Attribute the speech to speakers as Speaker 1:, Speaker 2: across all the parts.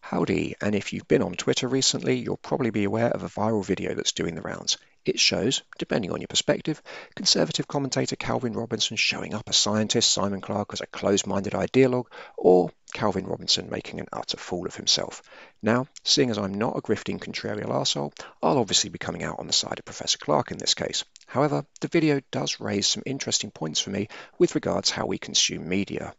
Speaker 1: Howdy, and if you've been on Twitter recently, you'll probably be aware of a viral video that's doing the rounds. It shows, depending on your perspective, conservative commentator Calvin Robinson showing up as scientist Simon Clarke as a closed-minded ideologue, or Calvin Robinson making an utter fool of himself. Now, seeing as I'm not a grifting contrarian arsehole, I'll obviously be coming out on the side of Professor Clarke in this case. However, the video does raise some interesting points for me with regards how we consume media.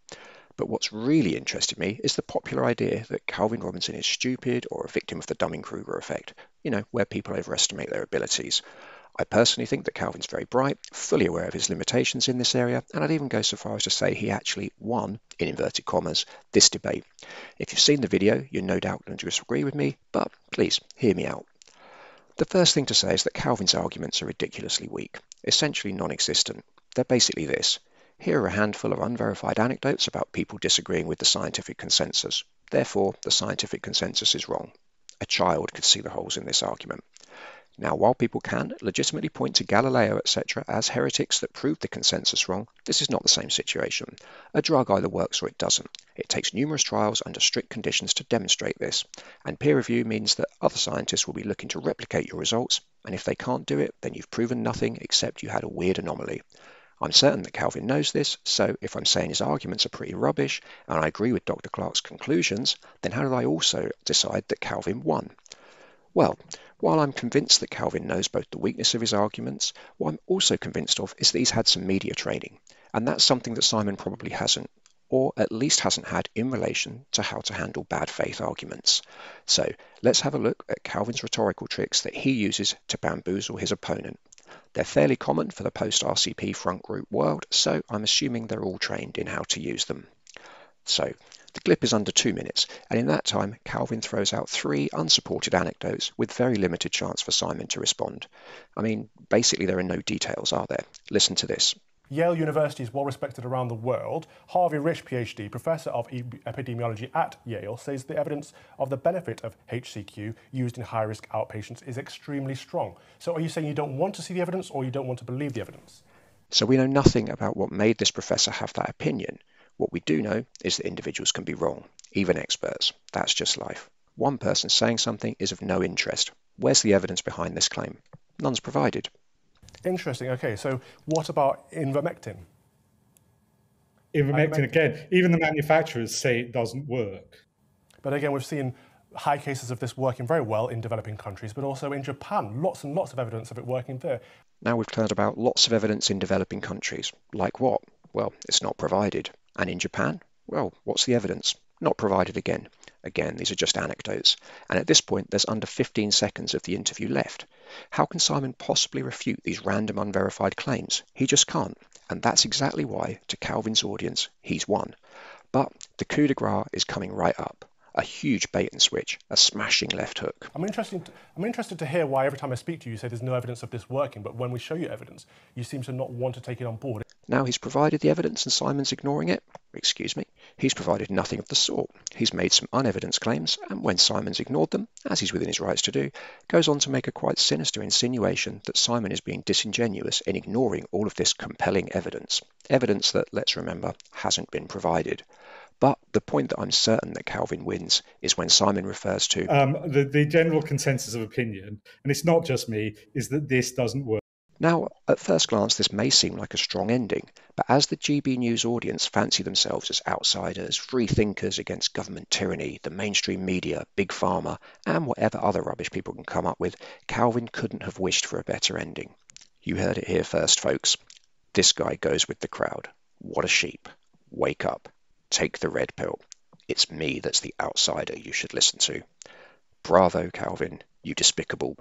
Speaker 1: But what's really interested me is the popular idea that Calvin Robinson is stupid or a victim of the Dunning-Kruger effect, where people overestimate their abilities. I personally think that Calvin's very bright, fully aware of his limitations in this area, and I'd even go so far as to say he actually won, in inverted commas, this debate. If you've seen the video, you're no doubt going to disagree with me, but please, hear me out. The first thing to say is that Calvin's arguments are ridiculously weak, essentially non-existent. They're basically this. Here are a handful of unverified anecdotes about people disagreeing with the scientific consensus. Therefore, the scientific consensus is wrong. A child could see the holes in this argument. Now, while people can legitimately point to Galileo, etc., as heretics that proved the consensus wrong, this is not the same situation. A drug either works or it doesn't. It takes numerous trials under strict conditions to demonstrate this, and peer review means that other scientists will be looking to replicate your results, and if they can't do it, then you've proven nothing except you had a weird anomaly. I'm certain that Calvin knows this, so if I'm saying his arguments are pretty rubbish, and I agree with Dr. Clarke's conclusions, then how did I also decide that Calvin won? Well, while I'm convinced that Calvin knows both the weakness of his arguments, what I'm also convinced of is that he's had some media training, and that's something that Simon probably hasn't, or at least hasn't had in relation to how to handle bad faith arguments. So let's have a look at Calvin's rhetorical tricks that he uses to bamboozle his opponent. They're fairly common for the post-RCP front group world, so I'm assuming they're all trained in how to use them. So, the clip is under 2 minutes, and in that time, Calvin throws out 3 unsupported anecdotes with very limited chance for Simon to respond. I mean, basically there are no details, are there? Listen to this.
Speaker 2: Yale University is well respected around the world. Harvey Rich, PhD, Professor of Epidemiology at Yale, says the evidence of the benefit of HCQ used in high-risk outpatients is extremely strong. So are you saying you don't want to see the evidence or you don't want to believe the evidence?
Speaker 1: So we know nothing about what made this professor have that opinion. What we do know is that individuals can be wrong, even experts. That's just life. One person saying something is of no interest. Where's the evidence behind this claim? None's provided.
Speaker 2: Interesting. Okay, so what about ivermectin?
Speaker 3: Ivermectin, again, even the manufacturers say it doesn't work.
Speaker 2: But again, we've seen high cases of this working very well in developing countries, but also in Japan. Lots and lots of evidence of it working there.
Speaker 1: Now we've heard about lots of evidence in developing countries. Like what? Well, it's not provided. And in Japan? Well, what's the evidence? Not provided again. Again, these are just anecdotes. And at this point, there's under 15 seconds of the interview left. How can Simon possibly refute these random unverified claims? He just can't. And that's exactly why, to Calvin's audience, he's won. But the coup de grace is coming right up. A huge bait and switch, a smashing left hook.
Speaker 2: I'm interested to hear why every time I speak to you, you say there's no evidence of this working, but when we show you evidence, you seem to not want to take it on board.
Speaker 1: Now he's provided the evidence and Simon's ignoring it. Excuse me. He's provided nothing of the sort. He's made some unevidenced claims, and when Simon's ignored them, as he's within his rights to do, goes on to make a quite sinister insinuation that Simon is being disingenuous in ignoring all of this compelling evidence. Evidence that, let's remember, hasn't been provided. But the point that I'm certain that Calvin wins is when Simon refers to
Speaker 3: the general consensus of opinion, and it's not just me, is that this doesn't work.
Speaker 1: Now, at first glance, this may seem like a strong ending, but as the GB News audience fancy themselves as outsiders, free thinkers against government tyranny, the mainstream media, big pharma, and whatever other rubbish people can come up with, Calvin couldn't have wished for a better ending. You heard it here first, folks. This guy goes with the crowd. What a sheep. Wake up. Take the red pill. It's me that's the outsider you should listen to. Bravo, Calvin, you despicable